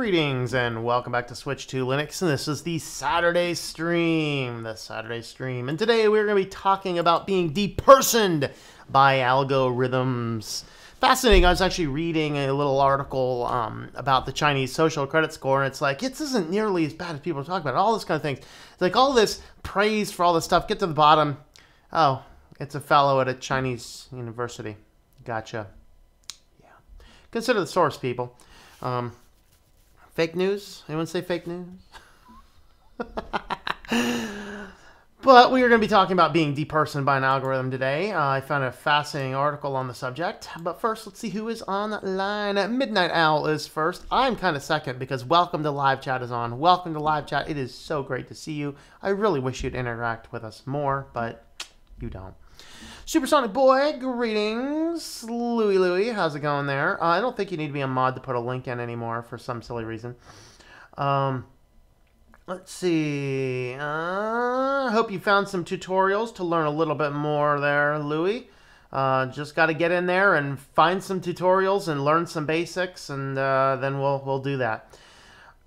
Greetings and welcome back to SwitchedtoLinux, and this is the Saturday stream. And today we're going to be talking about being depersoned by algorithms. Fascinating. I was actually reading a little article about the Chinese social credit score, and it's like, it isn't nearly as bad as people are talking about. All this kind of things. It's like all this praise for all this stuff. Get to the bottom. Oh, it's a fellow at a Chinese university. Gotcha. Yeah. Consider the source, people. Fake news? Anyone say fake news? But we are going to be talking about being depersoned by an algorithm today. I found a fascinating article on the subject. But first, let's see who is on the line. Midnight Owl is first. I'm kind of second because welcome to live chat is on. Welcome to live chat. It is so great to see you. I really wish you'd interact with us more, but you don't. Supersonic Boy, greetings. Louie, how's it going there? I don't think you need to be a mod to put a link in anymore for some silly reason. Let's see. Hope you found some tutorials to learn a little bit more there, Louie. Just got to get in there and find some tutorials and learn some basics, and then we'll do that.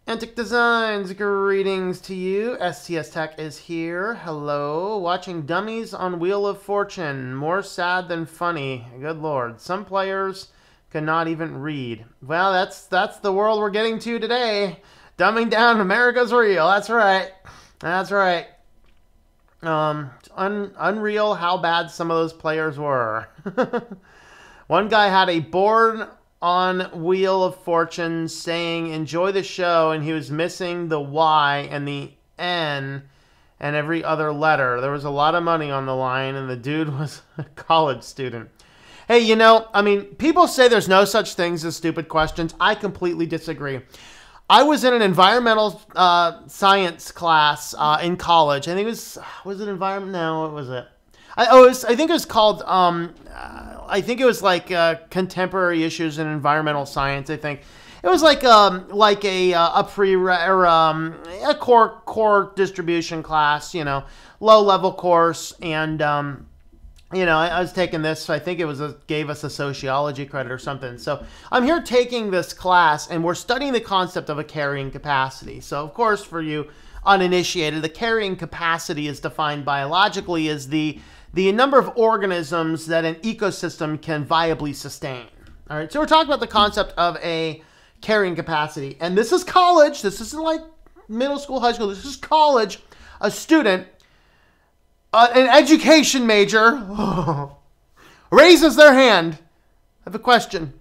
Antic Designs, greetings to you. STS Tech is here. Hello. Watching Dummies on Wheel of Fortune. More sad than funny. Good Lord. Some players cannot even read. Well, that's the world we're getting to today. Dumbing down America's real. That's right. That's right. Unreal how bad some of those players were. One guy had a board on Wheel of Fortune saying enjoy the show, and he was missing the Y and the N and every other letter. There was a lot of money on the line, and the dude was a college student. Hey, you know, I mean, people say there's no such things as stupid questions. I completely disagree. I was in an environmental science class in college. I think it was it environment? No, what was it? I think it was called, I think it was like contemporary issues in environmental science, I think. It was like a core distribution class, you know, low-level course. And, you know, I was taking this, so I think it gave us a sociology credit or something. So I'm here taking this class, and we're studying the concept of a carrying capacity. So, of course, for you uninitiated, the carrying capacity is defined biologically as the number of organisms that an ecosystem can viably sustain. All right, so we're talking about the concept of a carrying capacity. And this is college. This isn't like middle school, high school. This is college. A student, an education major, raises their hand. I have a question.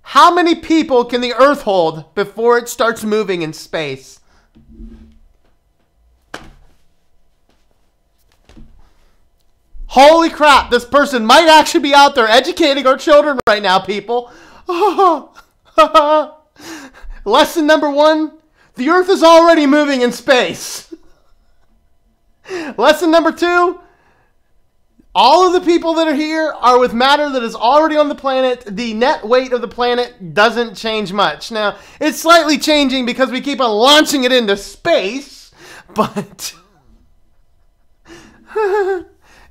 How many people can the Earth hold before it starts moving in space? Holy crap, this person might actually be out there educating our children right now, people. Lesson number 1, the Earth is already moving in space. Lesson number 2, all of the people that are here are with matter that is already on the planet. The net weight of the planet doesn't change much. Now, it's slightly changing because we keep on launching it into space, but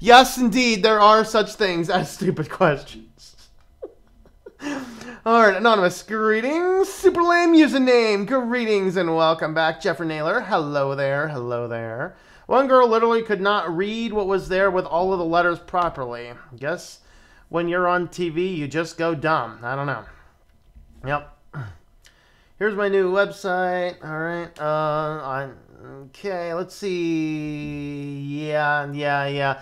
yes, indeed, there are such things as stupid questions. All right, anonymous, greetings. Super lame username, greetings and welcome back. Jeffrey Naylor, hello there, hello there. One girl literally could not read what was there with all of the letters properly. Guess when you're on TV, you just go dumb. I don't know. Yep. Here's my new website. All right. Okay, let's see. Yeah.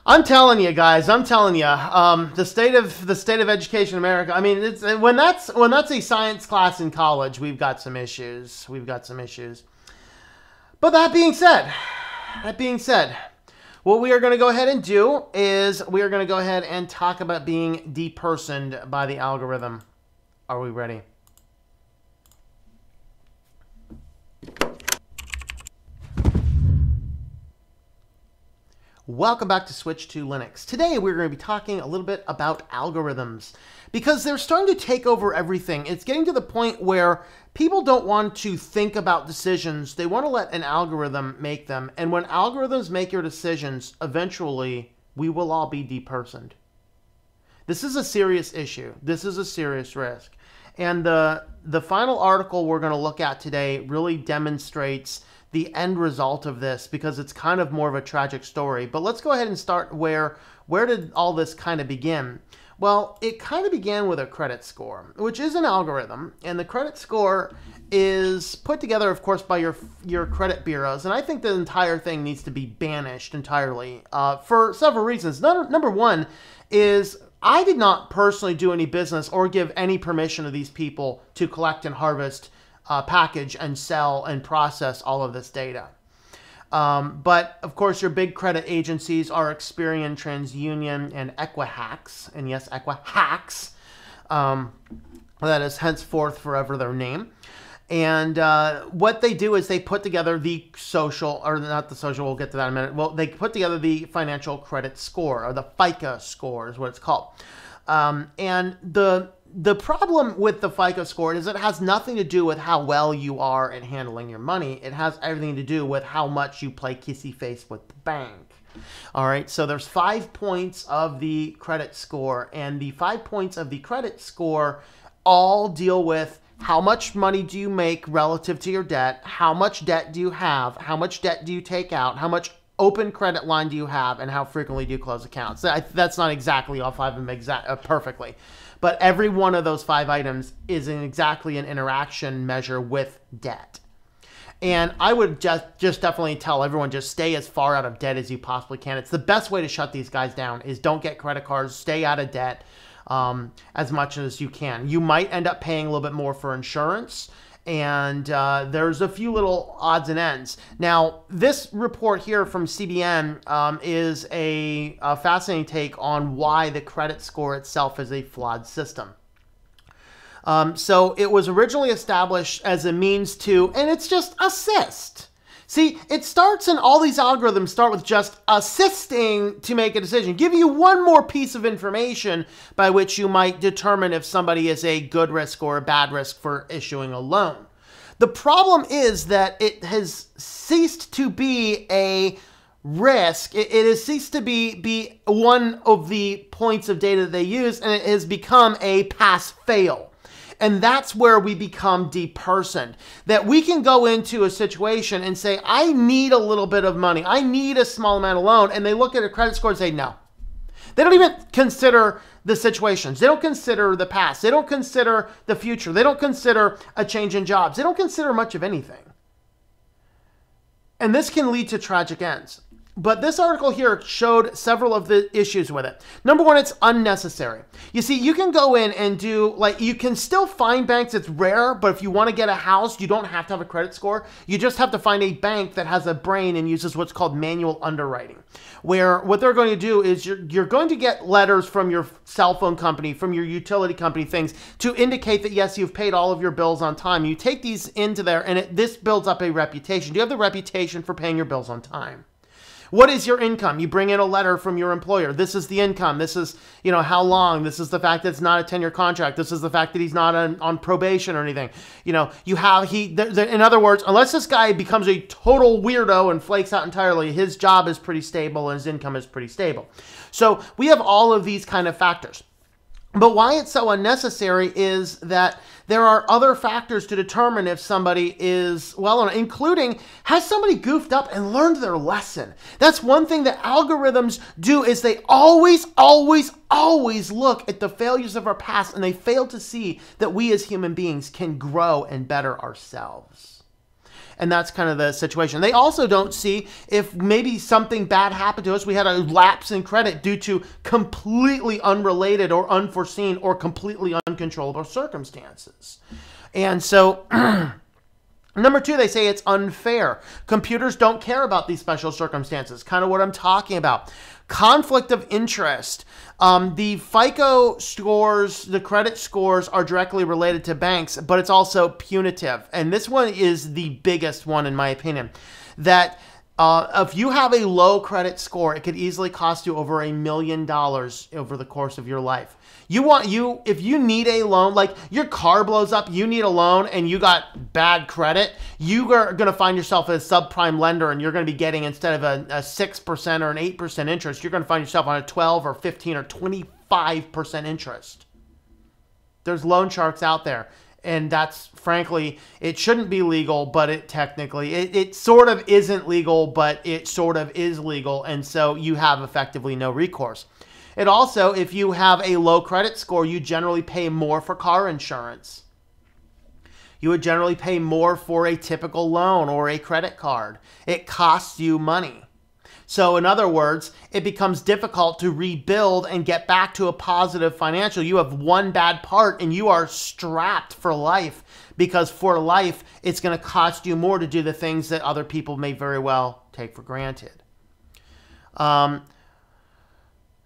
I'm telling you guys, the state of education in America. I mean, it's when that's a science class in college, we've got some issues. But that being said, what we are going to go ahead and do is we are going to go ahead and talk about being depersoned by the algorithm. Are we ready? Welcome back to SwitchedtoLinux. Today we're going to be talking a little bit about algorithms because they're starting to take over everything. It's getting to the point where people don't want to think about decisions. They want to let an algorithm make them. And when algorithms make your decisions, eventually we will all be depersoned. This is a serious issue. This is a serious risk. And the final article we're going to look at today really demonstrates the end result of this, because it's kind of more of a tragic story. But let's go ahead and start where did all this kind of begin? Well, it kind of began with a credit score, which is an algorithm, and the credit score is put together, of course, by your credit bureaus, and I think the entire thing needs to be banished entirely for several reasons. Number one is I did not personally do any business or give any permission to these people to collect and harvest, package and sell and process all of this data. But of course, your big credit agencies are Experian, TransUnion, and Equifax, and yes, Equifax. That is henceforth forever their name. And what they do is they put together the social, or not the social, we'll get to that in a minute. Well, they put together the financial credit score, or the FICO score is what it's called. And the problem with the FICO score is it has nothing to do with how well you are at handling your money. It has everything to do with how much you play kissy face with the bank. All right, so there's 5 points of the credit score, and the 5 points of the credit score all deal with how much money do you make relative to your debt, how much debt do you have, how much debt do you take out, how much open credit line do you have, and how frequently do you close accounts. That's not exactly all 5 of them perfectly, but every one of those 5 items is exactly an interaction measure with debt. And I would just definitely tell everyone, just stay as far out of debt as you possibly can. It's the best way to shut these guys down, is don't get credit cards, stay out of debt as much as you can. You might end up paying a little bit more for insurance, and there's a few little odds and ends. Now, this report here from CBN is a fascinating take on why the credit score itself is a flawed system. So it was originally established as a means to, and it's just assist. See, it starts, and all these algorithms start with just assisting to make a decision. Give you one more piece of information by which you might determine if somebody is a good risk or a bad risk for issuing a loan. The problem is that it has ceased to be a risk. It has ceased to be one of the points of data that they use, and it has become a pass-fail. And that's where we become depersoned. That we can go into a situation and say, I need a little bit of money. I need a small amount of loan. And they look at a credit score and say, no. They don't even consider the situations. They don't consider the past. They don't consider the future. They don't consider a change in jobs. They don't consider much of anything. And this can lead to tragic ends. But this article here showed several of the issues with it. Number one, it's unnecessary. You see, you can go in and do, like, you can still find banks. It's rare, but if you want to get a house, you don't have to have a credit score. You just have to find a bank that has a brain and uses what's called manual underwriting, where what they're going to do is you're going to get letters from your cell phone company, from your utility company, things to indicate that, yes, you've paid all of your bills on time. You take these into there, and this builds up a reputation. Do you have the reputation for paying your bills on time? What is your income? You bring in a letter from your employer. This is the income. This is, how long. This is the fact that it's not a 10-year contract. This is the fact that he's not on probation or anything. In other words, unless this guy becomes a total weirdo and flakes out entirely, his job is pretty stable and his income is pretty stable. So we have all of these kind of factors. But why it's so unnecessary is that there are other factors to determine if somebody is well, including, has somebody goofed up and learned their lesson? That's one thing that algorithms do, is they always look at the failures of our past, and they fail to see that we as human beings can grow and better ourselves. And that's kind of the situation. They also don't see if maybe something bad happened to us. We had a lapse in credit due to completely unrelated or unforeseen or completely uncontrollable circumstances. And so, number two, they say it's unfair. Computers don't care about these special circumstances. Kind of what I'm talking about. Conflict of interest. The FICO scores, the credit scores, are directly related to banks, but it's also punitive. And this one is the biggest one, in my opinion. That if you have a low credit score, it could easily cost you over $1 million over the course of your life. If you need a loan, like your car blows up, you need a loan, and you got bad credit, you are going to find yourself as a subprime lender, and you're going to be getting, instead of a 6% or an 8% interest, you're going to find yourself on a 12 or 15 or 25% interest. There's loan sharks out there. And that's, frankly, it shouldn't be legal, but it technically, it sort of isn't legal, but it sort of is legal. And so you have effectively no recourse. It also, if you have a low credit score, you generally pay more for car insurance. You would generally pay more for a typical loan or a credit card. It costs you money. So in other words, it becomes difficult to rebuild and get back to a positive financial. You have one bad part and you are strapped for life, because for life, it's going to cost you more to do the things that other people may very well take for granted.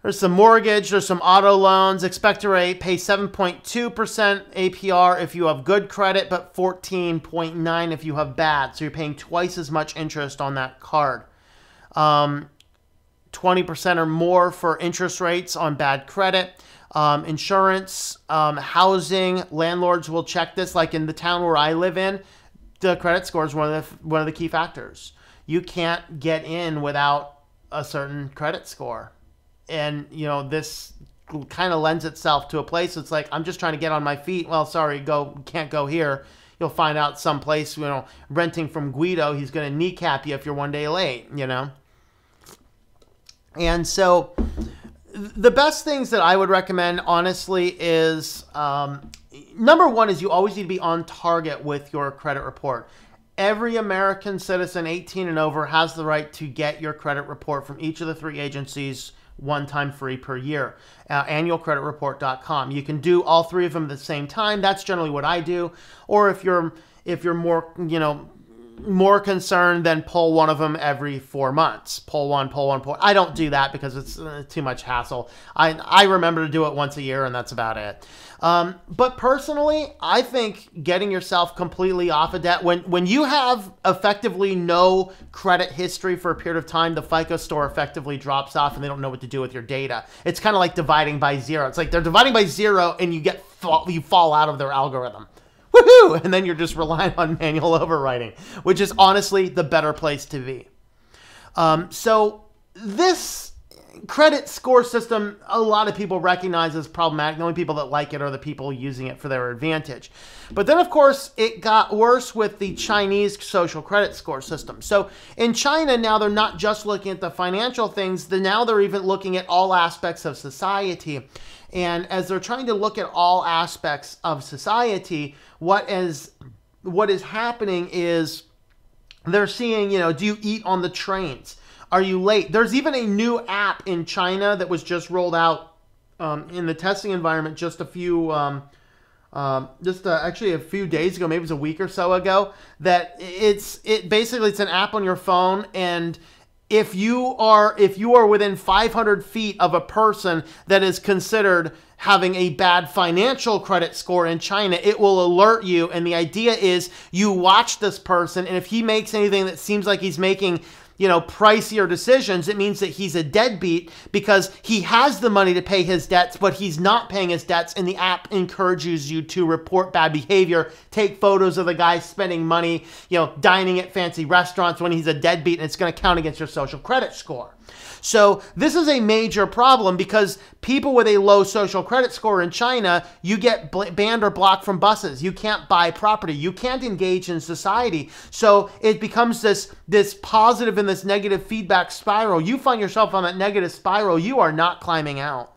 There's some mortgage, there's some auto loans. Expected rate, pay 7.2% APR if you have good credit, but 14.9% if you have bad. So you're paying twice as much interest on that card. 20% or more for interest rates on bad credit. Insurance, housing, landlords will check this. Like in the town where I live in, the credit score is one of the key factors. You can't get in without a certain credit score. And, you know, this kind of lends itself to a place. It's like, I'm just trying to get on my feet. Well, sorry, can't go here. You'll find out someplace, you know, renting from Guido, he's going to kneecap you if you're one day late, you know. And so the best things that I would recommend, honestly, is number one is you always need to be on target with your credit report. Every American citizen 18 and over has the right to get your credit report from each of the 3 agencies one time free per year. Annualcreditreport.com. You can do all 3 of them at the same time. That's generally what I do. Or if you're more, you know, more concerned, then pull one of them every 4 months. Pull one. I don't do that because it's too much hassle. I remember to do it once a year, and that's about it. But personally, I think getting yourself completely off of debt, when you have effectively no credit history for a period of time, the FICO score effectively drops off and they don't know what to do with your data. It's kind of like dividing by 0. It's like they're dividing by 0 and you fall out of their algorithm. Woohoo! And then you're just relying on manual overwriting, which is honestly the better place to be. So this credit score system, a lot of people recognize as problematic. The only people that like it are the people using it for their advantage. But then, of course, it got worse with the Chinese social credit score system. So in China now, they're not just looking at the financial things. Now they're even looking at all aspects of society. And as they're trying to look at all aspects of society, what is happening is they're seeing, you know, do you eat on the trains? Are you late? There's even a new app in China that was just rolled out in the testing environment just actually a few days ago, maybe it was a week or so ago, that basically it's an app on your phone, and if you are within 500 feet of a person that is considered having a bad financial credit score in China, it will alert you. And the idea is you watch this person, and if he makes anything that seems like he's making, you know, pricier decisions, it means that he's a deadbeat because he has the money to pay his debts, but he's not paying his debts, and the app encourages you to report bad behavior, take photos of the guy spending money, you know, dining at fancy restaurants when he's a deadbeat, and it's going to count against your social credit score. So this is a major problem because people with a low social credit score in China, you get banned or blocked from buses. You can't buy property. You can't engage in society. So it becomes this positive and this negative feedback spiral. You find yourself on that negative spiral. You are not climbing out.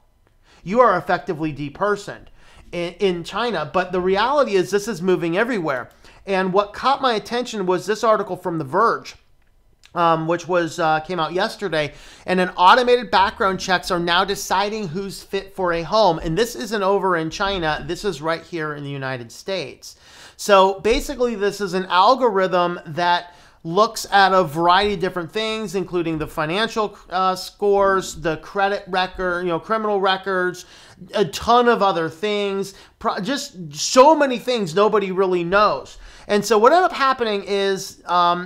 You are effectively depersoned in China. But the reality is this is moving everywhere. And what caught my attention was this article from The Verge, which came out yesterday, and an automated background checks are now deciding who's fit for a home. And this isn't over in China. This is right here in the United States. So basically, this is an algorithm that looks at a variety of different things, including the financial scores, the credit record, you know, criminal records, a ton of other things, just so many things nobody really knows. And so what ended up happening is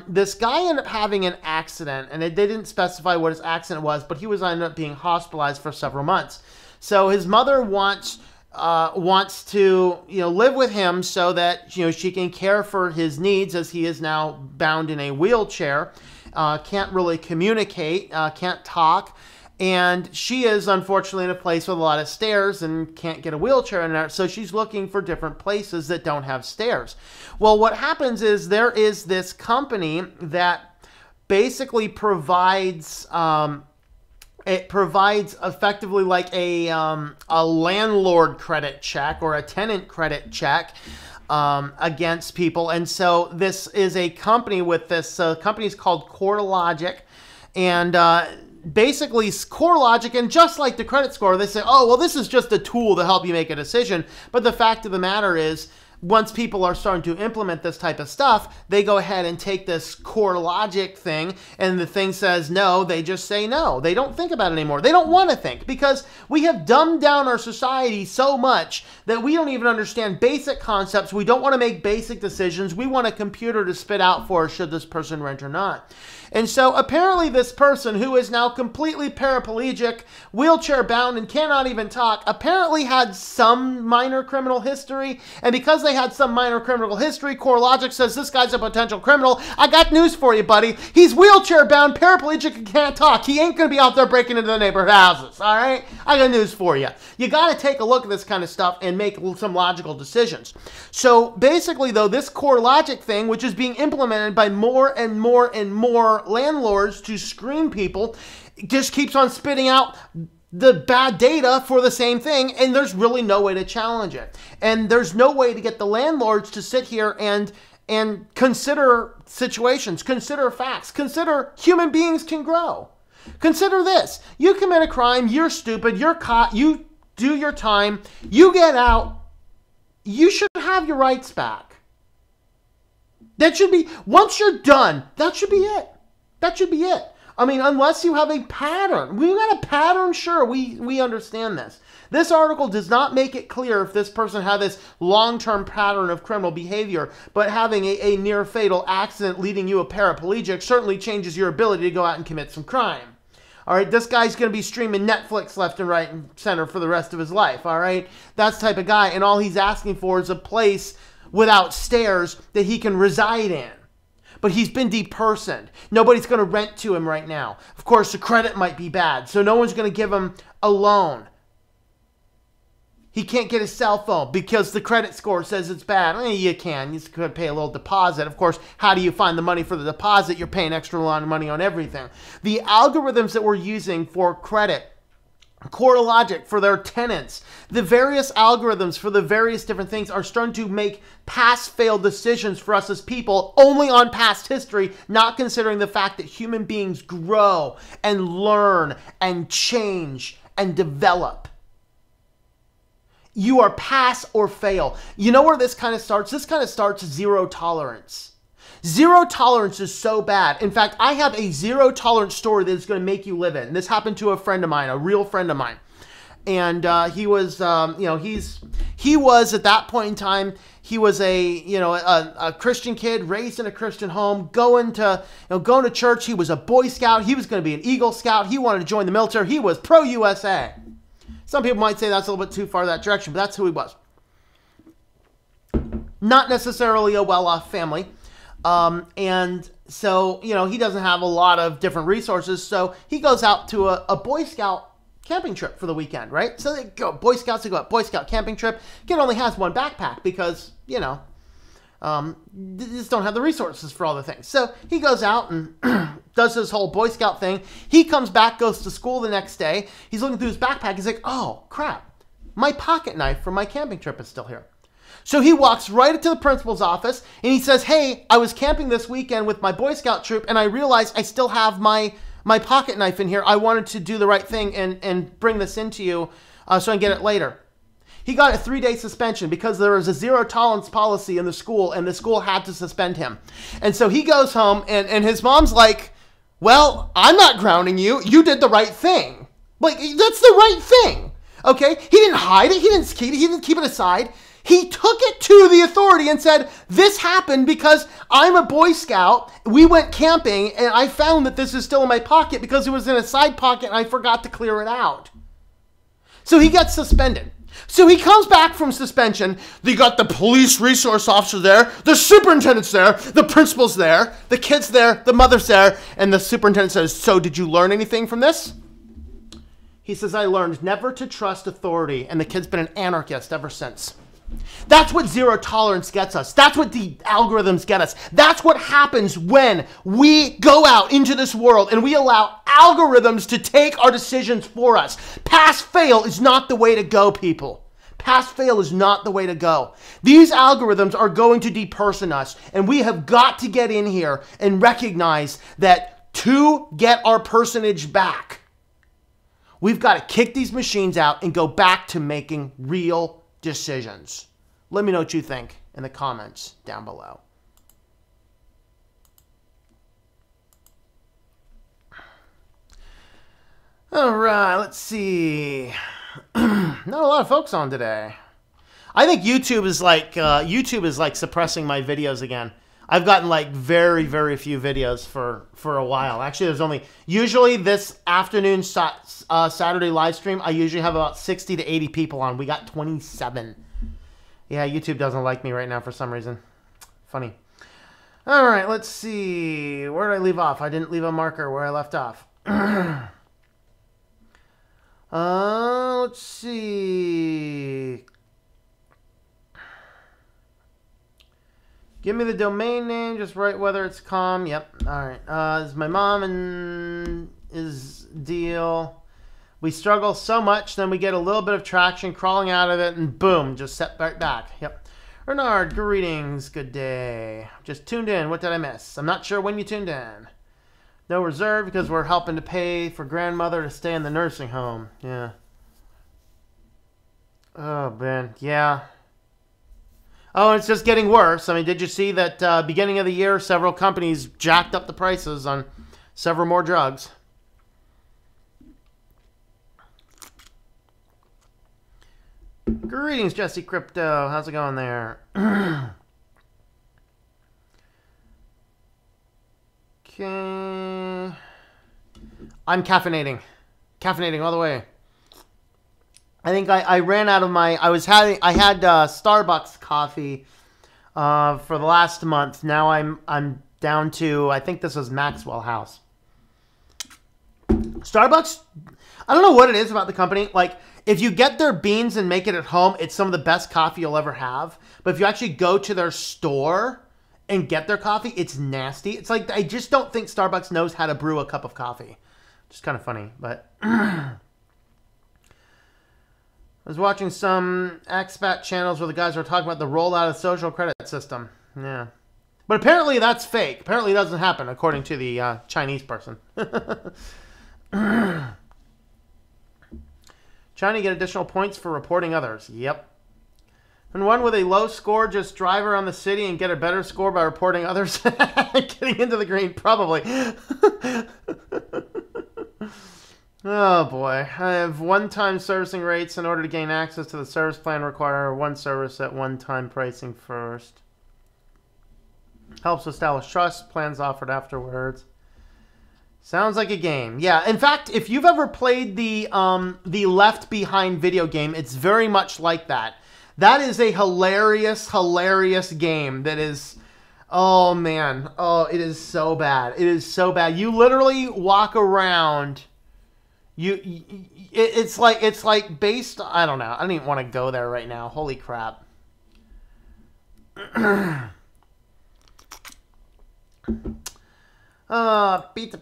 this guy ended up having an accident, and they didn't specify what his accident was, but he ended up being hospitalized for several months. So his mother wants to, you know, live with him so that, you know, she can care for his needs as he is now bound in a wheelchair, can't really communicate, can't talk. And she is unfortunately in a place with a lot of stairs and can't get a wheelchair in there. So she's looking for different places that don't have stairs. Well, what happens is there is this company that basically provides, it provides effectively like a landlord credit check or a tenant credit check against people. And so this is a company with this, company is called CoreLogic. And basically, CoreLogic, and just like the credit score, they say, oh, well, this is just a tool to help you make a decision. But the fact of the matter is, once people are starting to implement this type of stuff, they go ahead and take this CoreLogic thing, and the thing says no, they just say no. They don't think about it anymore. They don't want to think, because we have dumbed down our society so much that we don't even understand basic concepts. We don't want to make basic decisions. We want a computer to spit out for us should this person rent or not. And so apparently this person, who is now completely paraplegic, wheelchair bound, and cannot even talk, apparently had some minor criminal history. And because they had some minor criminal history, CoreLogic says, this guy's a potential criminal. I got news for you, buddy. He's wheelchair bound, paraplegic, and can't talk. He ain't going to be out there breaking into the neighborhood houses, all right? I got news for you. You got to take a look at this kind of stuff and make some logical decisions. So basically, though, this CoreLogic thing, which is being implemented by more and more and more landlords to screen people, just keeps on spitting out the bad data for the same thing, and there's really no way to challenge it. And there's no way to get the landlords to sit here and consider situations, consider facts, consider human beings can grow. Consider this. You commit a crime, you're stupid, you're caught, you do your time, you get out, you should have your rights back. That should be, once you're done, that should be it. That should be it. I mean, unless you have a pattern. We got a pattern, sure, we understand this. This article does not make it clear if this person had this long-term pattern of criminal behavior, but having a near-fatal accident leading you a paraplegic certainly changes your ability to go out and commit some crime. All right, this guy's going to be streaming Netflix left and right and center for the rest of his life, all right? That's the type of guy, and all he's asking for is a place without stairs that he can reside in. But he's been depersoned. Nobody's going to rent to him right now. Of course, the credit might be bad, so no one's going to give him a loan. He can't get his cell phone because the credit score says it's bad. You can. You could pay a little deposit. Of course, how do you find the money for the deposit? You're paying extra lot of money on everything. The algorithms that we're using for credit, CoreLogic for their tenants, the various algorithms for the various different things are starting to make pass-fail decisions for us as people only on past history, not considering the fact that human beings grow and learn and change and develop. You are pass or fail. You know where this kind of starts? This kind of starts zero tolerance. Zero tolerance is so bad. In fact, I have a zero tolerance story that is going to make you live it. And this happened to a friend of mine, a real friend of mine. And he was, he was at that point in time, he was a Christian kid raised in a Christian home, going to church. He was a Boy Scout. He was going to be an Eagle Scout. He wanted to join the military. He was pro-USA. Some people might say that's a little bit too far that direction, but that's who he was. Not necessarily a well-off family. And so, he doesn't have a lot of different resources. So he goes out to a Boy Scout camping trip for the weekend, right? So they go, Boy Scouts, they go on Boy Scout camping trip. Kid only has one backpack because, just don't have the resources for all the things. So he goes out and does his whole Boy Scout thing. He comes back, goes to school the next day. He's looking through his backpack. He's like, oh, crap. My pocket knife from my camping trip is still here. So he walks right into the principal's office and he says, hey, I was camping this weekend with my Boy Scout troop and I realized I still have my pocket knife in here. I wanted to do the right thing and bring this into you so I can get it later. He got a 3-day suspension because there was a zero tolerance policy in the school and the school had to suspend him. And so he goes home and his mom's like, well, I'm not grounding you. You did the right thing. Like, that's the right thing. Okay? He didn't hide it. He didn't keep it aside. He took it to the authority and said, this happened because I'm a Boy Scout. We went camping and I found that this is still in my pocket because it was in a side pocket and I forgot to clear it out. So he gets suspended. So he comes back from suspension. You got the police resource officer there, the superintendent's there, the principal's there, the kid's there, the mother's there, and the superintendent says, so did you learn anything from this? He says, I learned never to trust authority, and the kid's been an anarchist ever since. That's what zero tolerance gets us. That's what the algorithms get us. That's what happens when we go out into this world and we allow algorithms to take our decisions for us. Pass-fail is not the way to go, people. Pass-fail is not the way to go. These algorithms are going to deperson us, and we have got to get in here and recognize that to get our personage back, we've got to kick these machines out and go back to making real decisions. Let me know what you think in the comments down below. All right, let's see. Not a lot of folks on today. I think YouTube is like suppressing my videos again. I've gotten like very, very few videos for a while. Actually, there's only, usually this afternoon Saturday live stream, I usually have about 60 to 80 people on. We got 27. Yeah, YouTube doesn't like me right now for some reason. Funny. All right, let's see. Where did I leave off? I didn't leave a marker where I left off. Let's see. Give me the domain name, just write whether it's com. Yep. All right. This is my mom and his deal. We struggle so much, then we get a little bit of traction, crawling out of it, and boom, just set right back. Yep. Bernard, greetings. Good day. Just tuned in. What did I miss? I'm not sure when you tuned in. No reserve because we're helping to pay for grandmother to stay in the nursing home. Yeah. Oh, man. Yeah. Oh, it's just getting worse. I mean, did you see that beginning of the year, several companies jacked up the prices on several more drugs? Greetings, Jesse Crypto. How's it going there? Okay. I'm caffeinating. Caffeinating all the way. I think I ran out of my, I had Starbucks coffee for the last month. Now I'm down to, I think this was Maxwell House. Starbucks, I don't know what it is about the company. Like, if you get their beans and make it at home, it's some of the best coffee you'll ever have. But if you actually go to their store and get their coffee, it's nasty. It's like, I just don't think Starbucks knows how to brew a cup of coffee. Just kind of funny, but... I was watching some expat channels where the guys were talking about the rollout of the social credit system. Yeah. But apparently that's fake. Apparently it doesn't happen, according to the Chinese person. Trying to get additional points for reporting others. Yep. And one with a low score, just drive around the city and get a better score by reporting others. Getting into the green, probably. Oh boy. I have one-time servicing rates. In order to gain access to the service plan, require one service at one-time pricing first. Helps establish trust. Plans offered afterwards. Sounds like a game. Yeah, in fact, if you've ever played the Left Behind video game, it's very much like that. That is a hilarious, hilarious game that is... Oh, man. Oh, it is so bad. It is so bad. You literally walk around... It's like based... I don't know. I don't even want to go there right now. Holy crap.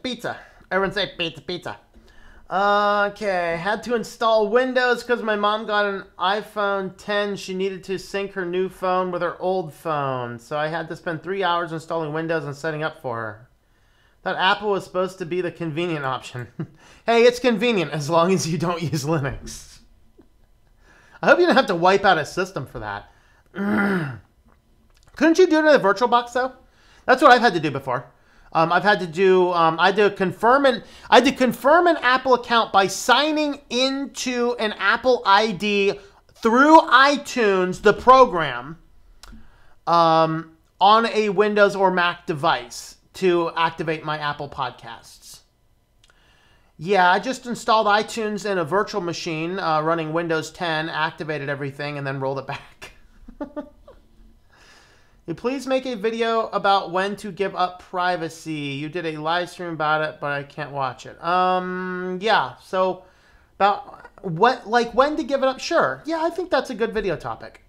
Pizza. Everyone say pizza. Okay, had to install Windows because my mom got an iPhone 10. She needed to sync her new phone with her old phone. So I had to spend 3 hours installing Windows and setting up for her. Thought Apple was supposed to be the convenient option. Hey, it's convenient as long as you don't use Linux. I hope you don't have to wipe out a system for that. Couldn't you do it in a VirtualBox though? That's what I've had to do before. I've had to do. I had to confirm an Apple account by signing into an Apple ID through iTunes, the program, on a Windows or Mac device to activate my Apple Podcasts. Yeah, I just installed iTunes in a virtual machine running Windows 10, activated everything, and then rolled it back. You please make a video about when to give up privacy. You did a live stream about it, but I can't watch it. Yeah, so About what, like when to give it up? Sure. Yeah, I think that's a good video topic.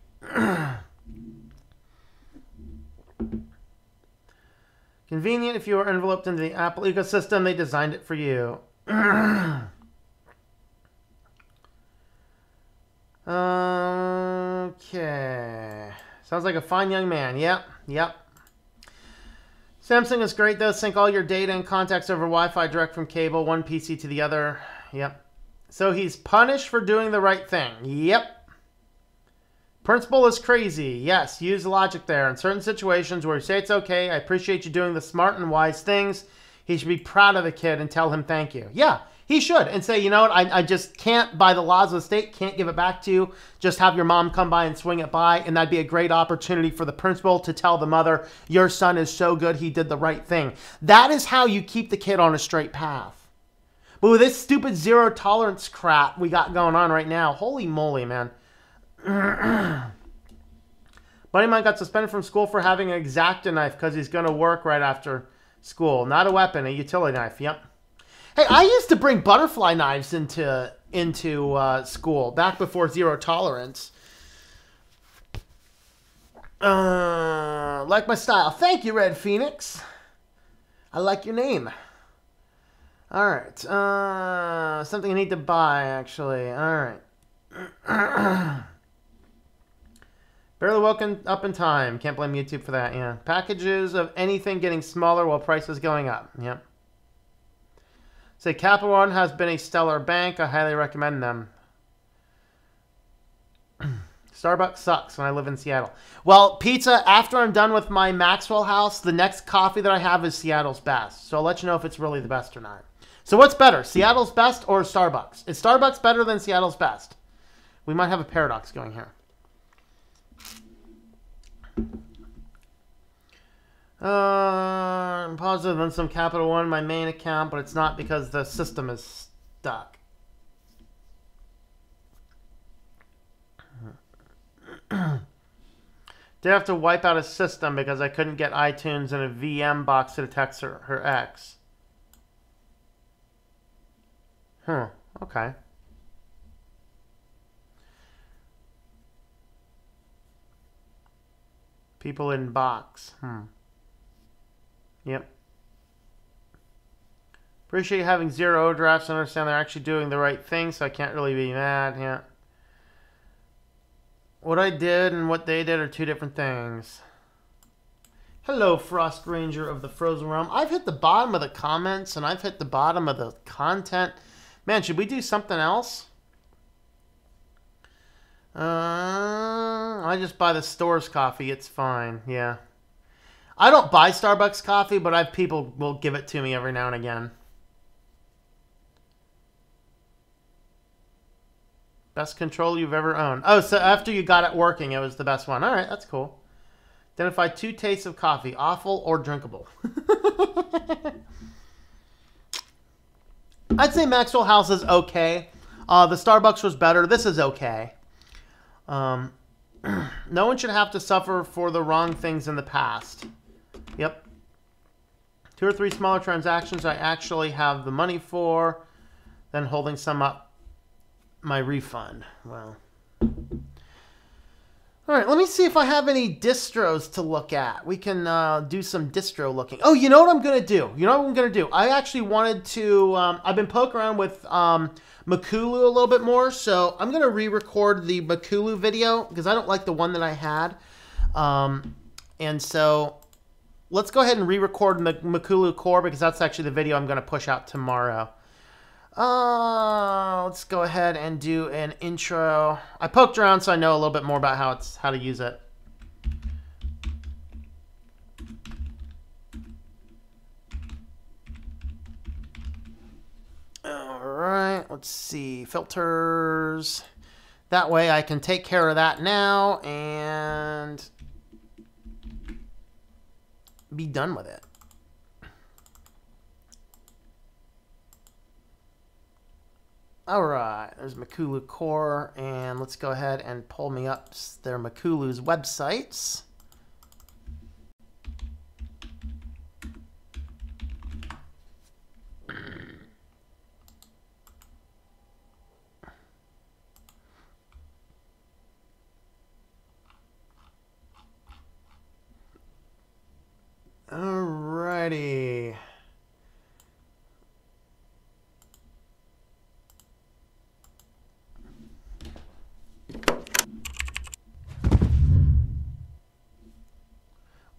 Convenient if you are enveloped into the Apple ecosystem. They designed it for you. Okay. Sounds like a fine young man. Yep. Yep. Samsung is great, though. Sync all your data and contacts over Wi-Fi direct from cable, one PC to the other. Yep. So he's punished for doing the right thing. Yep. Principal is crazy. Yes, use logic there. In certain situations where you say it's okay, I appreciate you doing the smart and wise things, he should be proud of the kid and tell him thank you. Yeah, he should. And say, you know what, I just can't, by the laws of the state, can't give it back to you. Just have your mom come by and swing it by. And that'd be a great opportunity for the principal to tell the mother, your son is so good, he did the right thing. That is how you keep the kid on a straight path. But with this stupid zero tolerance crap we got going on right now, holy moly, man. Buddy of mine got suspended from school for having an X-Acto knife because he's going to work right after school. Not a weapon, a utility knife. Yep. Hey, I used to bring butterfly knives into school back before zero tolerance. Like my style. Thank you, Red Phoenix. I like your name. All right. Something I need to buy, actually. All right. Barely woken up in time. Can't blame YouTube for that, yeah. Packages of anything getting smaller while prices going up. Yep. Say Capital One has been a stellar bank. I highly recommend them. Starbucks sucks when I live in Seattle. Well, pizza, after I'm done with my Maxwell house, the next coffee that I have is Seattle's best. So I'll let you know if it's really the best or not. So what's better, Seattle's best or Starbucks? Is Starbucks better than Seattle's best? We might have a paradox going here. I'm positive on some Capital One, my main account, but it's not because the system is stuck. Did have to wipe out a system because I couldn't get iTunes in a VM box to detect her ex. Huh, okay. People in box. Yep. Appreciate having zero overdrafts. I understand they're actually doing the right thing, so I can't really be mad. Yeah. What I did and what they did are two different things. Hello, Frost Ranger of the Frozen Realm. I've hit the bottom of the comments, and I've hit the bottom of the content. Man, should we do something else? I just buy the store's coffee. It's fine. Yeah. I don't buy Starbucks coffee, but I've people will give it to me every now and again. Best controller you've ever owned. Oh, so after you got it working, it was the best one. All right, that's cool. Identify two tastes of coffee, awful or drinkable. I'd say Maxwell House is okay. The Starbucks was better. This is okay. No one should have to suffer for the wrong things in the past. Yep. 2 or 3 smaller transactions I actually have the money for, then holding some up my refund. Well. All right, let me see if I have any distros to look at. We can do some distro looking. Oh, you know what I'm going to do? You know what I'm going to do? I actually wanted to... I've been poking around with Makulu a little bit more, so I'm going to re-record the Makulu video because I don't like the one that I had. And so let's go ahead and re-record Makulu Core because that's actually the video I'm going to push out tomorrow. Let's go ahead and do an intro. I poked around so I know a little bit more about how to use it. All right, let's see, filters. That way I can take care of that now and be done with it. All right, there's Makulu Core, and let's go ahead and pull me up their Makulu's websites.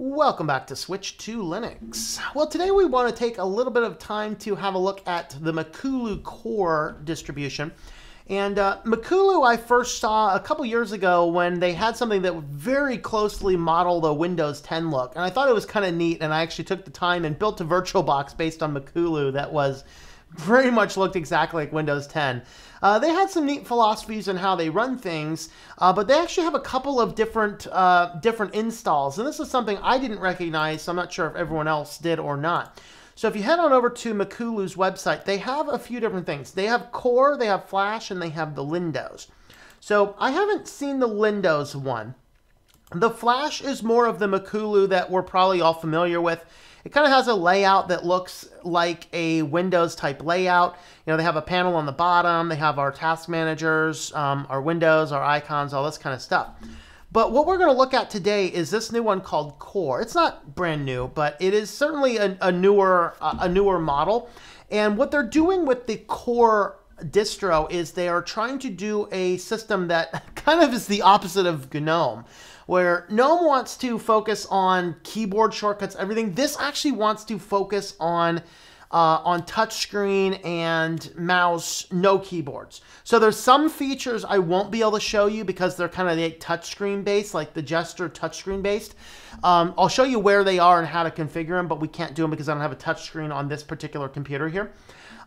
Welcome back to Switch to Linux. Well, today we want to take a little bit of time to have a look at the Makulu core distribution. And Makulu I first saw a couple years ago when they had something that would very closely model the Windows 10 look. And I thought it was kind of neat, and I actually took the time and built a VirtualBox based on Makulu that was very much looked exactly like Windows 10. They had some neat philosophies on how they run things, but they actually have a couple of different installs. And this is something I didn't recognize, so I'm not sure if everyone else did or not. So if you head on over to Makulu's website, they have a few different things. They have Core, they have Flash, and they have the Lindows. So I haven't seen the Lindows one. The Flash is more of the Makulu that we're probably all familiar with. It kind of has a layout that looks like a Windows type layout. You know, they have a panel on the bottom, they have our task managers, our windows, our icons, all this kind of stuff. But what we're going to look at today is this new one called Core. It's not brand new, but it is certainly a newer model. And what they're doing with the Core distro is they are trying to do a system that kind of is the opposite of GNOME, where GNOME wants to focus on keyboard shortcuts, everything. This actually wants to focus on touchscreen and mouse, no keyboards. So there's some features I won't be able to show you because they're kind of the touchscreen based, like the gesture touchscreen based. I'll show you where they are and how to configure them, but we can't do them because I don't have a touchscreen on this particular computer here.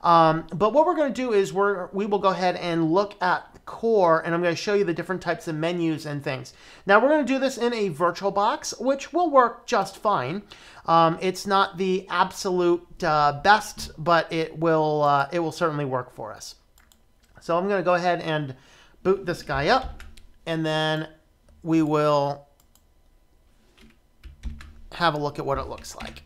But what we're going to do is we will go ahead and look at Core, and I'm going to show you the different types of menus and things. Now we're going to do this in a VirtualBox, which will work just fine. It's not the absolute best, but it will certainly work for us. So I'm going to go ahead and boot this guy up, and then we will have a look at what it looks like.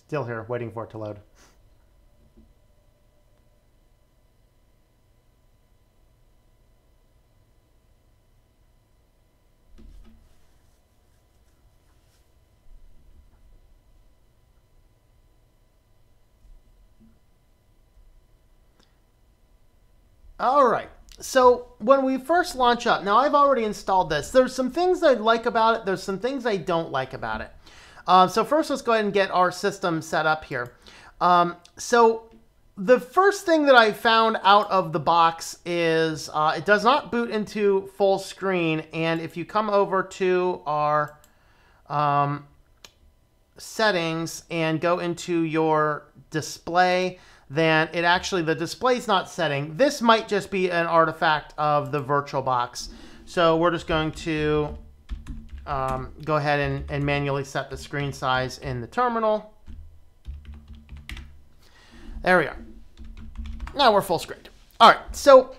Still here, waiting for it to load. All right. So when we first launch up, now I've already installed this. There's some things I like about it. There's some things I don't like about it. So first, let's go ahead and get our system set up here. So the first thing that I found out of the box is it does not boot into full screen. And if you come over to our settings and go into your display, then it actually, the display's not setting. This might just be an artifact of the VirtualBox. So we're just going to go ahead and manually set the screen size in the terminal. There we are. Now we're full screen. All right, so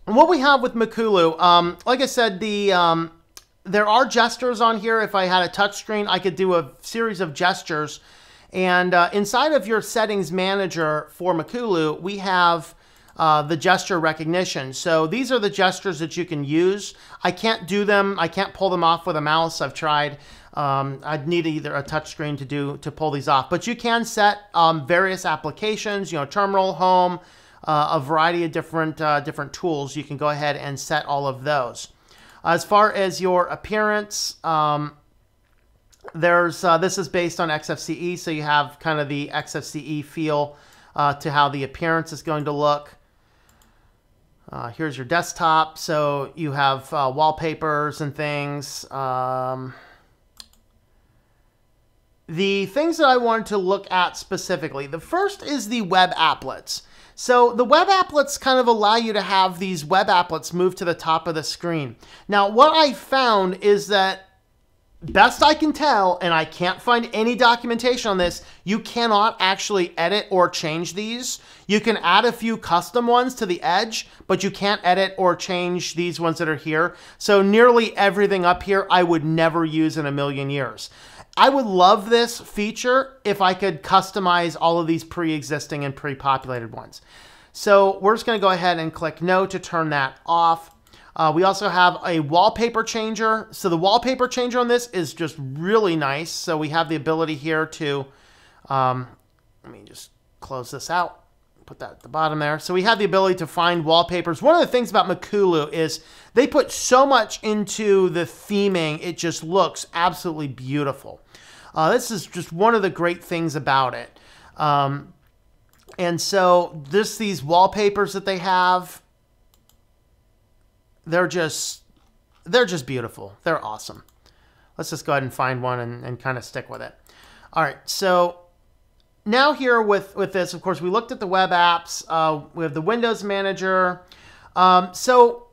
what we have with Makulu, like I said, there are gestures on here. If I had a touch screen, I could do a series of gestures. And inside of your settings manager for Makulu, we have the gesture recognition. So these are the gestures that you can use. I can't do them. I can't pull them off with a mouse. I've tried. I'd need either a touch screen to pull these off. But you can set various applications, you know, terminal, home, a variety of different tools. You can go ahead and set all of those. As far as your appearance, this is based on XFCE, so you have kind of the XFCE feel to how the appearance is going to look. Here's your desktop, so you have wallpapers and things. The things that I wanted to look at specifically, the first is the web applets. So the web applets kind of allow you to have these web applets move to the top of the screen. Now, what I found is that best I can tell, and I can't find any documentation on this, you cannot actually edit or change these. You can add a few custom ones to the edge, but you can't edit or change these ones that are here. So nearly everything up here I would never use in a million years. I would love this feature if I could customize all of these pre-existing and pre-populated ones. So we're just going to go ahead and click no to turn that off. We also have a wallpaper changer. So the wallpaper changer on this is just really nice. So we have the ability here to, let me just close this out, put that at the bottom there. So we have the ability to find wallpapers. One of the things about Makulu is they put so much into the theming, it just looks absolutely beautiful. This is just one of the great things about it. And so these wallpapers that they have, they're just beautiful. They're awesome. Let's just go ahead and find one and kind of stick with it. All right, so now here with this, of course, we looked at the web apps. We have the Windows Manager. So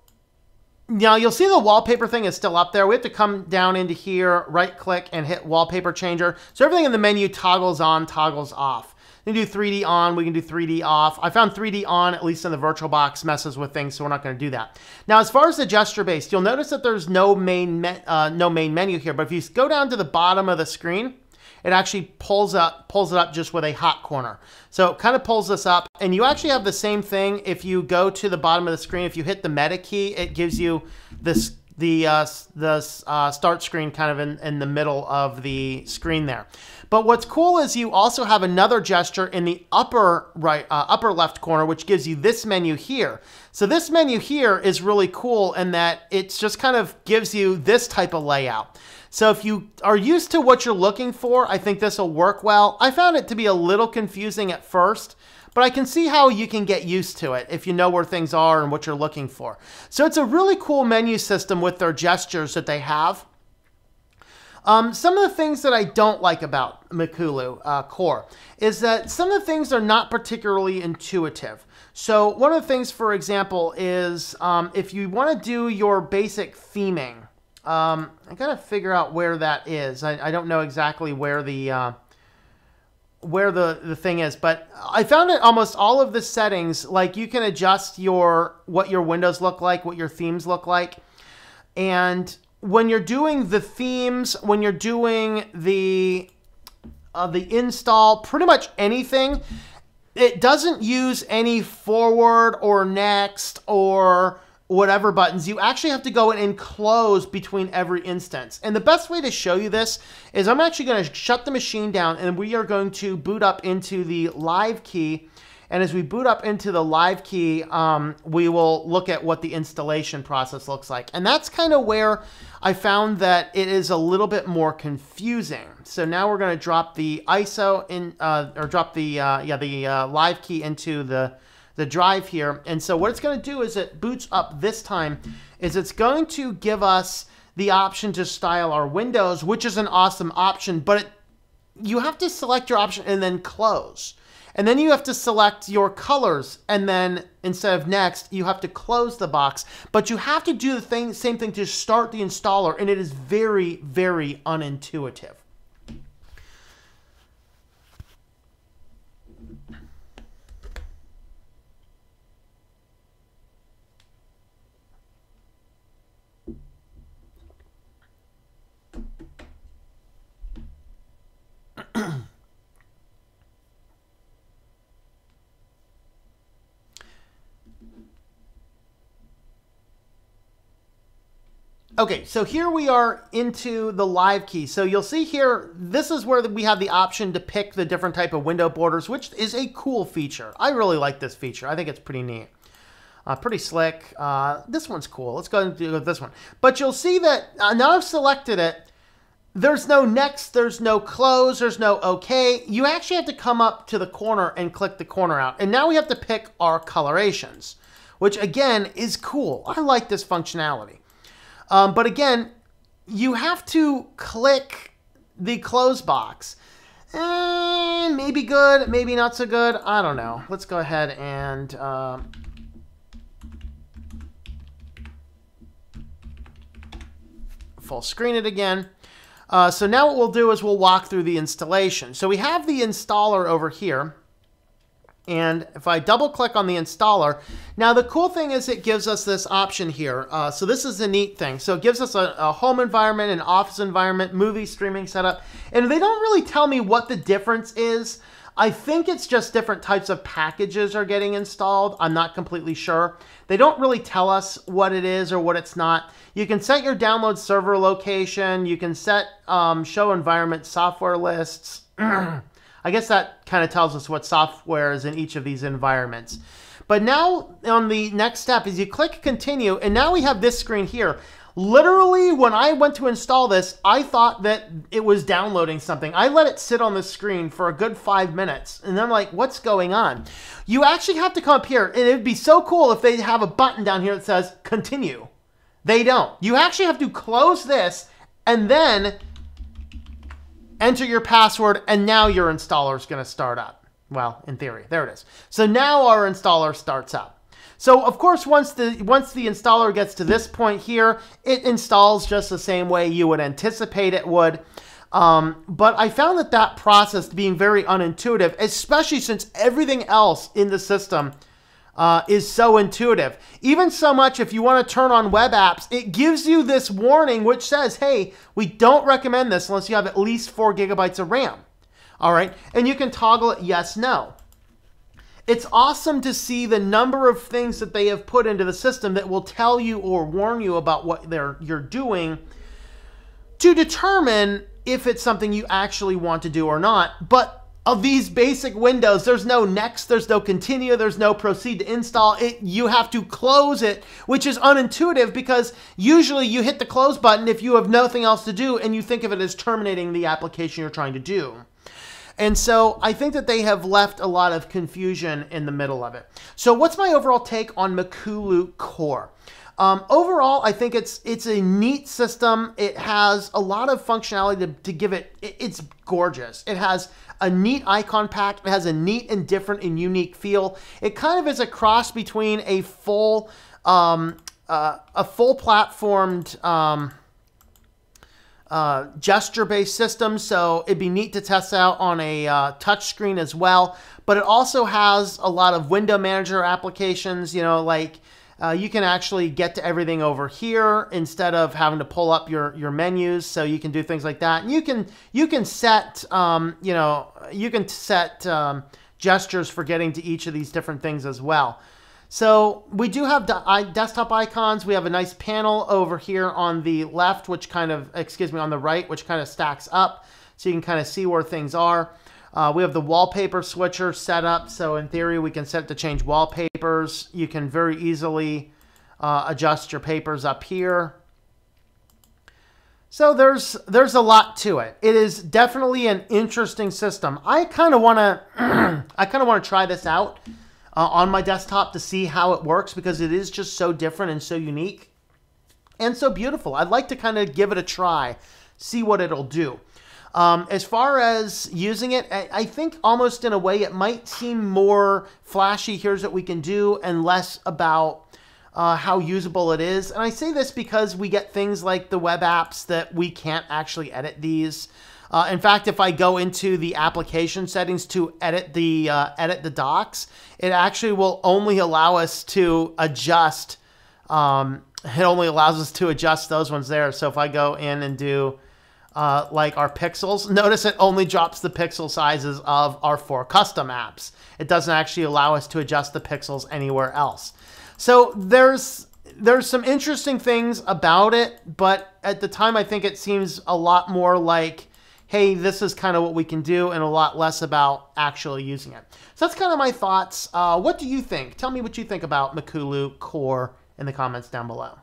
now you'll see the wallpaper thing is still up there. We have to come down into here, right-click, and hit Wallpaper Changer. So everything in the menu toggles on, toggles off. We can do 3D on, we can do 3D off. I found 3D on, at least in the VirtualBox, messes with things, so we're not going to do that. Now, as far as the gesture-based, you'll notice that there's no main menu here, but if you go down to the bottom of the screen, it actually pulls it up just with a hot corner. So it kind of pulls this up, and you actually have the same thing if you go to the bottom of the screen. If you hit the meta key, it gives you this the start screen kind of in the middle of the screen there. But what's cool is you also have another gesture in the upper left corner, which gives you this menu here. So this menu here is really cool in that it just kind of gives you this type of layout. So if you are used to what you're looking for, I think this will work well. I found it to be a little confusing at first, but I can see how you can get used to it if you know where things are and what you're looking for. So it's a really cool menu system with their gestures that they have. Some of the things that I don't like about Makulu Core is that some of the things are not particularly intuitive. So one of the things, for example, is if you want to do your basic theming, I gotta figure out where that is. I don't know exactly where the thing is, but I found it almost all of the settings, like you can adjust what your windows look like, what your themes look like, and when you're doing the themes, when you're doing the install, pretty much anything, it doesn't use any forward or next or whatever buttons. You actually have to go in and close between every instance. And the best way to show you this is I'm actually going to shut the machine down and we are going to boot up into the live key. And as we boot up into the live key, we will look at what the installation process looks like. And that's kind of where I found that it is a little bit more confusing. So now we're going to drop the ISO in, or drop the live key into the drive here. And so what it's going to do is it boots up this time is it's going to give us the option to style our windows, which is an awesome option, but you have to select your option and then close. And then you have to select your colors, and then instead of next, you have to close the box. But you have to do the same thing to start the installer, and it is very, very unintuitive. Okay, so here we are into the live key. So you'll see here, this is where we have the option to pick the different type of window borders, which is a cool feature. I really like this feature. I think it's pretty neat. Pretty slick. This one's cool. Let's go and do this one. But you'll see that now I've selected it. There's no next, there's no close, there's no okay. You actually have to come up to the corner and click the corner out. And now we have to pick our colorations, which again is cool. I like this functionality. But again, you have to click the close box. Maybe good, maybe not so good. I don't know. Let's go ahead and full screen it again. So now what we'll do is we'll walk through the installation. So we have the installer over here. And if I double click on the installer, now the cool thing is it gives us this option here. So this is a neat thing. So it gives us a home environment, an office environment, movie streaming setup. And they don't really tell me what the difference is. I think it's just different types of packages are getting installed. I'm not completely sure. They don't really tell us what it is or what it's not. You can set your download server location. You can set show environment software lists. I guess that kind of tells us what software is in each of these environments. But now on the next step is you click continue, and now we have this screen here. Literally, when I went to install this, I thought that it was downloading something. I let it sit on the screen for a good 5 minutes, and I'm like, what's going on? You actually have to come up here, and it'd be so cool if they have a button down here that says continue. They don't. You actually have to close this, and then enter your password, and now your installer is going to start up. Well, in theory, there it is. So now our installer starts up. So of course, once the installer gets to this point here, it installs just the same way you would anticipate it would. But I found that process being very unintuitive, especially since everything else in the system is so intuitive. Even so much if you want to turn on web apps, it gives you this warning which says, hey, we don't recommend this unless you have at least 4 gigabytes of RAM. All right, and you can toggle it yes, no. It's awesome to see the number of things that they have put into the system that will tell you or warn you about what you're doing to determine if it's something you actually want to do or not. But of these basic windows, there's no next, there's no continue, there's no proceed to install. You have to close it, which is unintuitive because usually you hit the close button if you have nothing else to do and you think of it as terminating the application you're trying to do. And so I think that they have left a lot of confusion in the middle of it. So what's my overall take on Makulu Core? Overall, I think it's a neat system. It has a lot of functionality to give it. It's gorgeous. It has a neat icon pack. It has a neat and different and unique feel. It kind of is a cross between a full platformed gesture-based system, so it'd be neat to test out on a touch screen as well. But it also has a lot of window manager applications, you know, like you can actually get to everything over here instead of having to pull up your menus, so you can do things like that. And you can set gestures for getting to each of these different things as well. So we do have desktop icons. We have a nice panel over here on the left, which kind of, on the right, which kind of stacks up. So you can kind of see where things are. We have the wallpaper switcher set up. So in theory, we can set it to change wallpapers. You can very easily adjust your papers up here. So there's a lot to it. It is definitely an interesting system. I kind of want to try this out on my desktop to see how it works, because it is just so different and so unique and so beautiful. I'd like to kind of give it a try, see what it'll do. As far as using it, I think almost in a way it might seem more flashy, here's what we can do, and less about how usable it is. And I say this because we get things like the web apps that we can't actually edit these. In fact, if I go into the application settings to edit the docs, it actually will only allow us to adjust. It only allows us to adjust those ones there. So if I go in and do like our pixels, notice it only drops the pixel sizes of our 4 custom apps. It doesn't actually allow us to adjust the pixels anywhere else. So there's some interesting things about it, but at the time I think it seems a lot more like, hey, this is kind of what we can do, and a lot less about actually using it. So that's kind of my thoughts. What do you think? Tell me what you think about Makulu Core in the comments down below.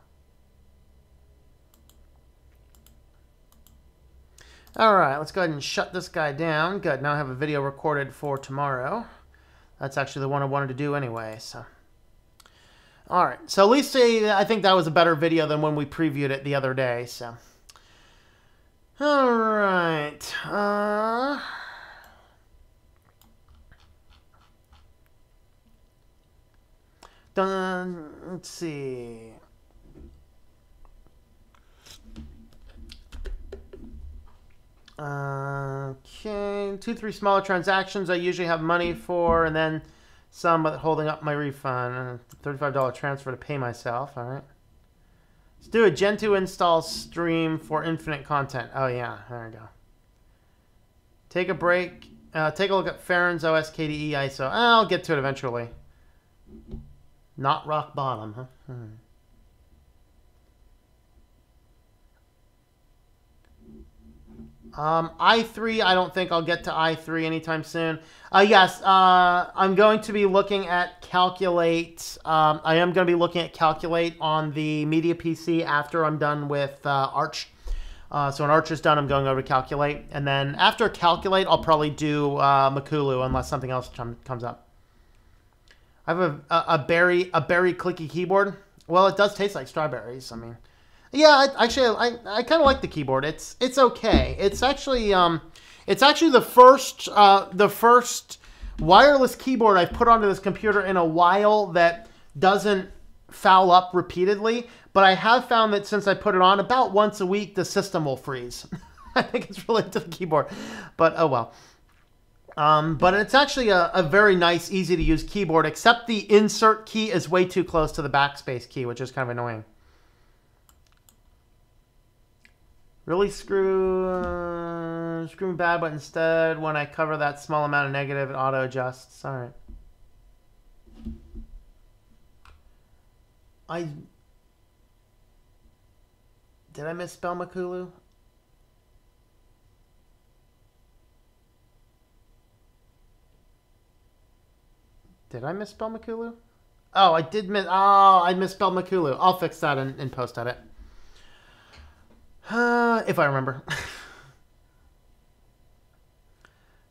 All right, let's go ahead and shut this guy down. Good, now I have a video recorded for tomorrow. That's actually the one I wanted to do anyway, so. All right, so at least I think that was a better video than when we previewed it the other day, so. All right. Let's see. Okay, 2, 3 smaller transactions I usually have money for, and then some holding up my refund. $35 transfer to pay myself. All right. Let's do a Gentoo install stream for infinite content. Oh yeah, there we go. Take a break. Take a look at Farron's OS KDE ISO. I'll get to it eventually. Not rock bottom, huh? i3, I don't think I'll get to i3 anytime soon. Yes, I'm going to be looking at Calculate. I am going to be looking at Calculate on the Media PC after I'm done with Arch. So when Arch is done, I'm going over to Calculate. And then after Calculate, I'll probably do Makulu unless something else comes up. I have a berry clicky keyboard. Well, it does taste like strawberries. I mean... Yeah, actually, I kind of like the keyboard. It's okay. It's actually the first wireless keyboard I've put onto this computer in a while that doesn't foul up repeatedly. But I have found that since I put it on about once a week, the system will freeze. I think it's related to the keyboard, but oh well. But it's actually a very nice, easy to use keyboard. Except the insert key is way too close to the backspace key, which is kind of annoying. Really screw me bad, but instead when I cover that small amount of negative, it auto adjusts. All right. Did I misspell Makulu? Did I misspell Makulu? Oh, I did I misspelled Makulu. I'll fix that in post edit. If I remember.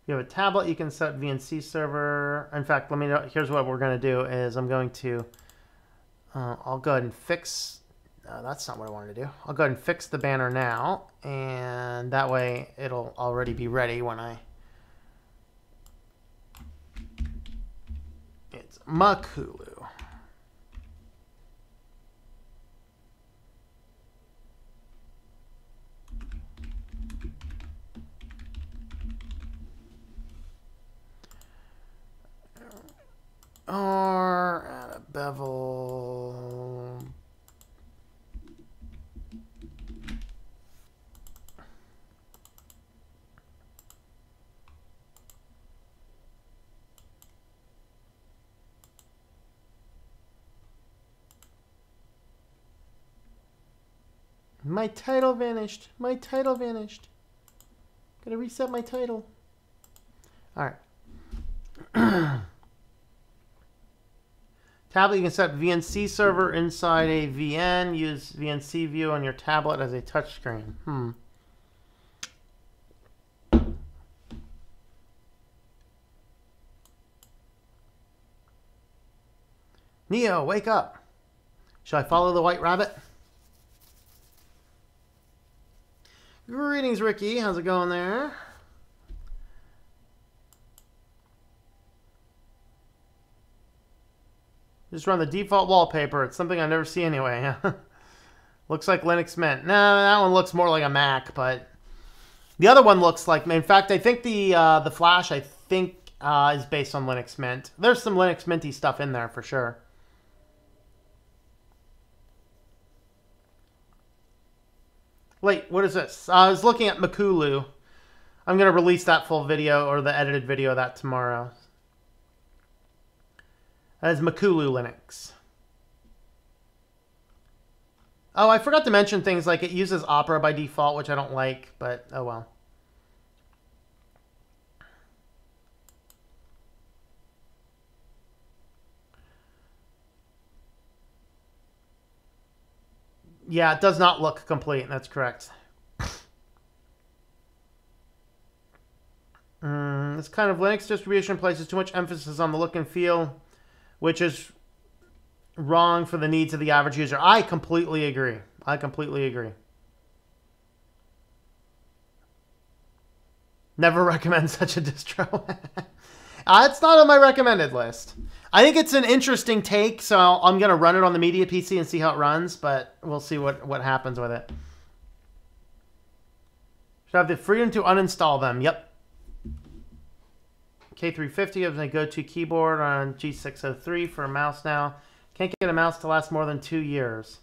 You have a tablet, you can set VNC server. In fact, let me know. Here's what we're going to do is I'm going to, I'll go ahead and fix, that's not what I wanted to do. I'll go ahead and fix the banner now, and that way it'll already be ready when it's Makulu. Or add a bevel. My title vanished. My title vanished. Gotta reset my title. All right. Tablet, you can set VNC server inside a VN. Use VNC view on your tablet as a touchscreen. Neo, wake up. Shall I follow the white rabbit? Greetings, Ricky. How's it going there? Just run the default wallpaper. It's something I never see anyway. Looks like Linux Mint. No, that one looks more like a Mac, but the other one looks like... In fact, I think the Flash, is based on Linux Mint. There's some Linux Minty stuff in there for sure. Wait, what is this? I was looking at Makulu. I'm going to release that full video, or the edited video of that tomorrow. That is Makulu Linux. Oh, I forgot to mention things like it uses Opera by default, which I don't like, but oh well. Yeah, it does not look complete. That's correct. This kind of Linux distribution places too much emphasis on the look and feel, which is wrong for the needs of the average user. I completely agree. I completely agree. Never recommend such a distro. It's not on my recommended list. I think it's an interesting take, so I'm going to run it on the Media PC and see how it runs, but we'll see what happens with it. Should have the freedom to uninstall them. Yep. K350 is my go-to keyboard on G603 for a mouse now. Can't get a mouse to last more than 2 years.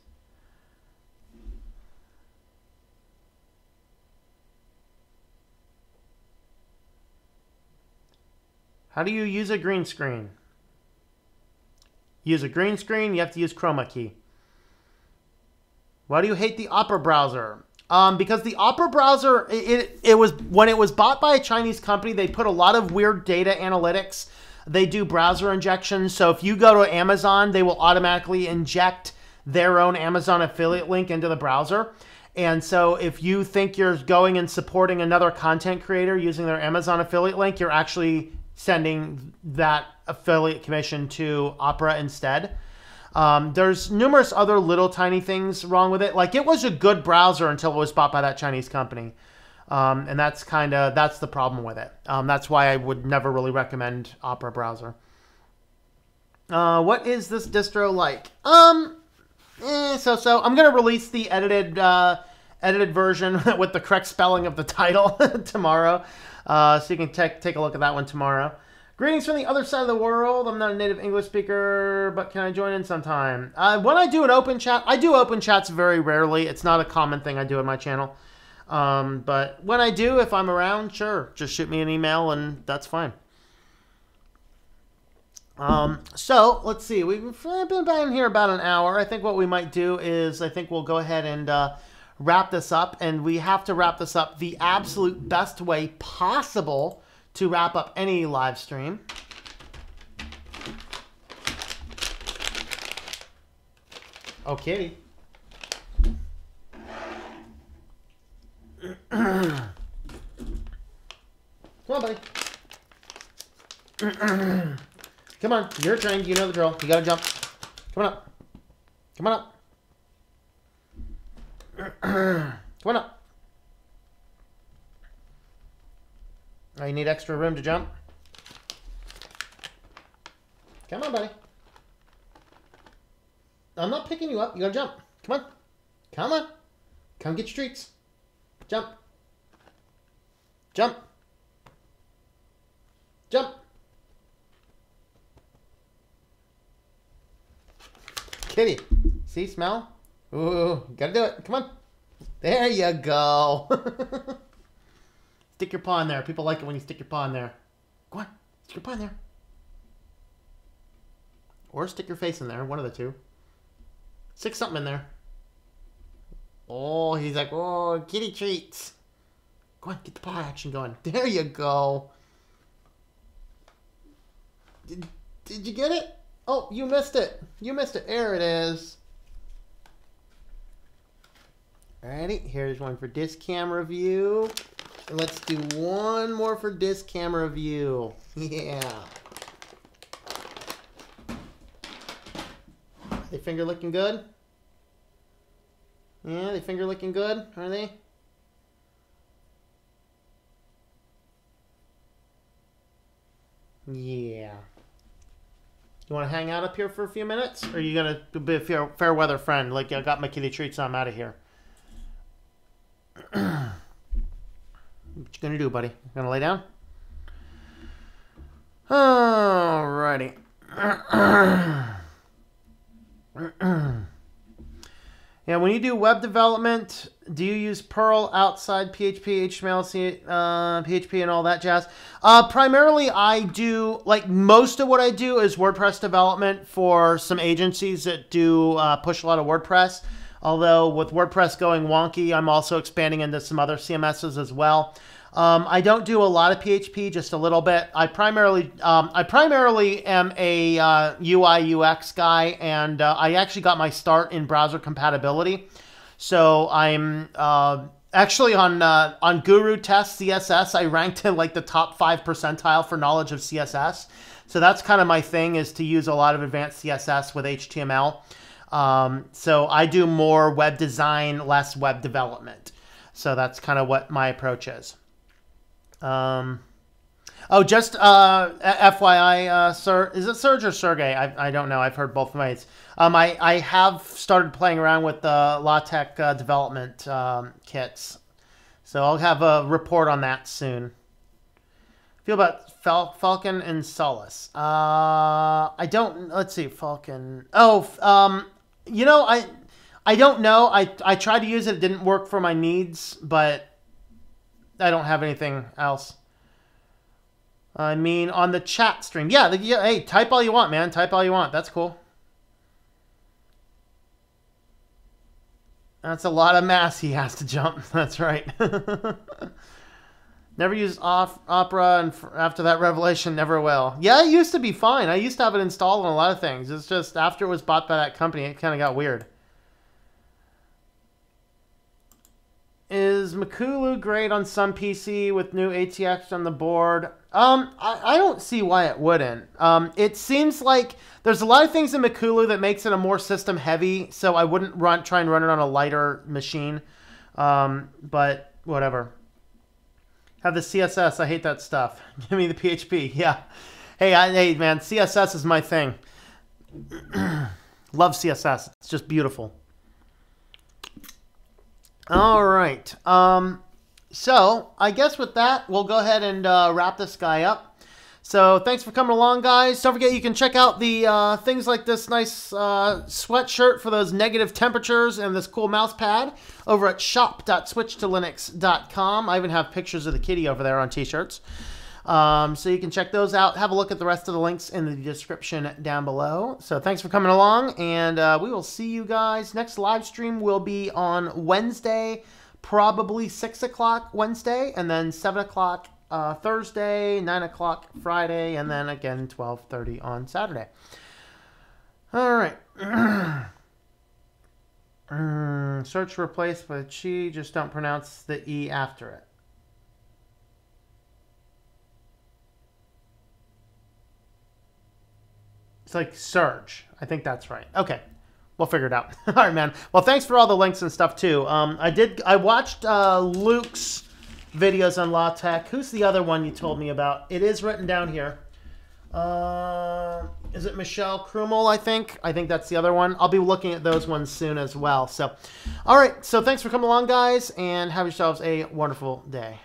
How do you use a green screen? Use a green screen, you have to use chroma key. Why do you hate the Opera browser? Because the Opera browser, it was when it was bought by a Chinese company, they put a lot of weird data analytics. They do browser injections. So if you go to Amazon, they will automatically inject their own Amazon affiliate link into the browser. And so if you think you're going and supporting another content creator using their Amazon affiliate link, you're actually sending that affiliate commission to Opera instead. There's numerous other little tiny things wrong with it. Like, it was a good browser until it was bought by that Chinese company. And that's the problem with it. That's why I would never really recommend Opera browser. What is this distro like? So I'm going to release the edited version with the correct spelling of the title tomorrow. So you can take a look at that one tomorrow. Greetings from the other side of the world. I'm not a native English speaker, but can I join in sometime? When I do an open chat, I do open chats very rarely. It's not a common thing I do on my channel. But when I do, if I'm around, sure, just shoot me an email and that's fine. So let's see. We've been in here about an hour. I think what we might do is I think we'll go ahead and wrap this up, and we have to wrap this up the absolute best way possible to wrap up any live stream. Oh, kitty. Come on, buddy. Come on, you're trained. You know the drill. You gotta jump. Come on up. Come on up. Come on up. Oh, you need extra room to jump? Come on, buddy. I'm not picking you up. You gotta jump. Come on. Come on. Come get your treats. Jump. Jump. Jump. Kitty. See, smell? Ooh, gotta do it. Come on. There you go. Stick your paw in there. People like it when you stick your paw in there. Go on. Stick your paw in there. Or stick your face in there. One of the two. Stick something in there. Oh, he's like, oh, kitty treats. Go on, get the paw action going. There you go. Did you get it? Oh, you missed it. You missed it. There it is. Alrighty, here's one for disc camera view. And let's do one more for disc camera view. Yeah. They finger looking good? Yeah, they finger looking good, are they? Yeah. You want to hang out up here for a few minutes? Or are you going to be a fair weather friend? Like, I got my kitty treats, so I'm out of here. What you going to do, buddy? Going to lay down? Alrighty. Yeah, when you do web development, do you use Perl outside PHP, HTML, PHP, and all that jazz? Primarily, I do, like, most of what I do is WordPress development for some agencies that do push a lot of WordPress. Although with WordPress going wonky, I'm also expanding into some other CMSs as well. I don't do a lot of PHP, just a little bit. I primarily am a UI UX guy, and I actually got my start in browser compatibility. So I'm actually on Guru Test CSS. I ranked in like the top 5 percentile for knowledge of CSS. So that's kind of my thing, is to use a lot of advanced CSS with HTML. So I do more web design, less web development. So that's kind of what my approach is. Oh, just FYI, sir, is it Serge or Sergey? I don't know. I've heard both ways. I have started playing around with the LaTeX development kits. So I'll have a report on that soon. Feel about Falcon and Solace. I don't. Let's see, Falcon. Oh, you know, I don't know. I tried to use it. It didn't work for my needs, but I don't have anything else. I mean, on the chat stream. Yeah, hey, type all you want, man. Type all you want. That's cool. That's a lot of mass he has to jump. That's right. Never used Opera, and after that revelation, never will. Yeah, it used to be fine. I used to have it installed on a lot of things. It's just after it was bought by that company, it kind of got weird. Is Makulu great on some PC with new ATX on the board? I don't see why it wouldn't. It seems like there's a lot of things in Makulu that makes it a more system heavy, so I wouldn't try and run it on a lighter machine. But whatever. Have the CSS. I hate that stuff. Give me the PHP. Yeah. Hey, man, CSS is my thing. Love CSS. It's just beautiful. All right. So I guess with that, we'll go ahead and wrap this guy up. So thanks for coming along, guys. Don't forget you can check out the things like this nice sweatshirt for those negative temperatures and this cool mouse pad over at shop.switchedtolinux.com. I even have pictures of the kitty over there on t-shirts. So you can check those out. Have a look at the rest of the links in the description down below. So thanks for coming along, and we will see you guys. Next live stream will be on Wednesday, probably 6 o'clock Wednesday, and then 7 o'clock Thursday, 9 o'clock Friday, and then again 12:30 on Saturday. All right. Search replaced with chi, just don't pronounce the E after it. It's like Surge. I think that's right. Okay. We'll figure it out. All right, man. Well, thanks for all the links and stuff, too. I watched Luke's videos on LaTeX. Who's the other one you told me about? It is written down here. Is it Michelle Krumel, I think? I think that's the other one. I'll be looking at those ones soon as well. So, all right. So thanks for coming along, guys, and have yourselves a wonderful day.